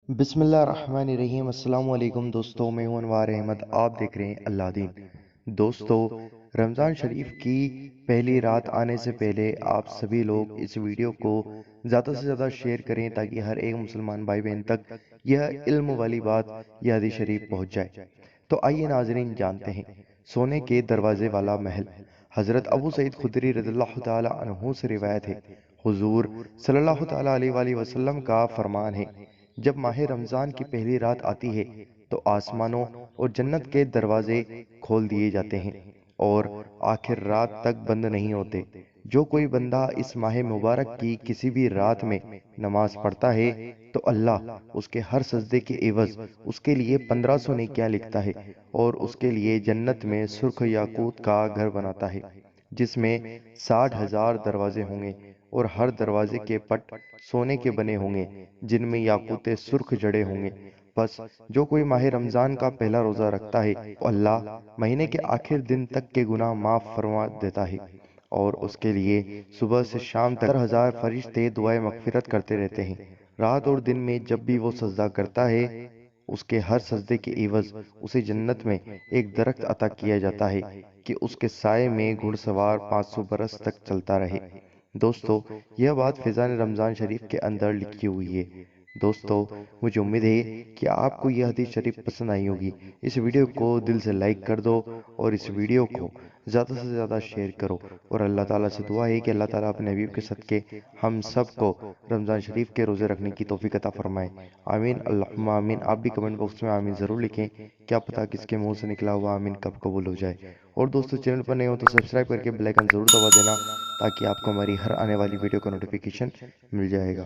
बिस्मिल्लाहिर्रहमानिर्रहीम। अस्सलाम वालेकुम दोस्तों, मैं हूं अनवार अहमद। आप देख रहे हैं अल्लाह दीन। दोस्तों, रमज़ान शरीफ की पहली रात आने से पहले आप सभी लोग इस वीडियो को ज़्यादा से ज़्यादा शेयर करें ताकि हर एक मुसलमान भाई बहन तक यह इल्म वाली बात, यह हदीस शरीफ पहुंच जाए। तो आइए नाजरीन जानते हैं सोने के दरवाजे वाला महल। हज़रत अबू सईद खुदरी रज़ियल्लाहु ताला अन्हु से रिवायत है, हुजूर सल्लल्लाहु ताला अलैहि वसल्लम का फरमान है, जब माह रमज़ान की पहली रात आती है तो आसमानों और जन्नत के दरवाजे खोल दिए जाते हैं और आखिर रात तक बंद नहीं होते। जो कोई बंदा इस माह मुबारक की किसी भी रात में नमाज पढ़ता है तो अल्लाह उसके हर सजदे के एवज उसके लिए 1500 नेकियां लिखता है और उसके लिए जन्नत में सुर्ख याकूत का घर बनाता है जिसमें 60,000 दरवाजे होंगे और हर दरवाजे के पट सोने के बने होंगे जिनमें याकूत सुर्ख जड़े होंगे। बस जो कोई माह रमजान का पहला रोजा रखता है तो अल्लाह महीने के आखिर दिन तक के गुनाह माफ फरमा देता है और उसके लिए सुबह से शाम तक 70,000 फरिश्ते दुआए मगफिरत करते रहते हैं। रात और दिन में जब भी वो सजदा करता है उसके हर सजदे के एवज उसे जन्नत में एक दरख्त अता किया जाता है कि उसके साए में घुड़सवार 500 बरस तक चलता रहे। दोस्तों, यह बात फैज़ान रमज़ान शरीफ के अंदर लिखी हुई है। दोस्तों, मुझे उम्मीद है कि आपको यह हदीस शरीफ पसंद आई होगी। इस वीडियो को दिल से लाइक कर दो और इस वीडियो को ज़्यादा से ज़्यादा शेयर करो और अल्लाह ताला से दुआ है कि अल्लाह ताला अपने हबीब के सदके हम सब को रमज़ान शरीफ के रोज़े रखने की तौफीक अता फरमाए। आमीन अल्लाहुम्मा आमीन। आप भी कमेंट बॉक्स में आमीन ज़रूर लिखें, क्या पता किसके मुंह से निकला हुआ आमीन कब कबूल हो जाए। और दोस्तों, चैनल पर नए हो तो सब्सक्राइब करके बेल आइकन ज़रूर दबा देना ताकि आपको हमारी हर आने वाली वीडियो का नोटिफिकेशन मिल जाएगा।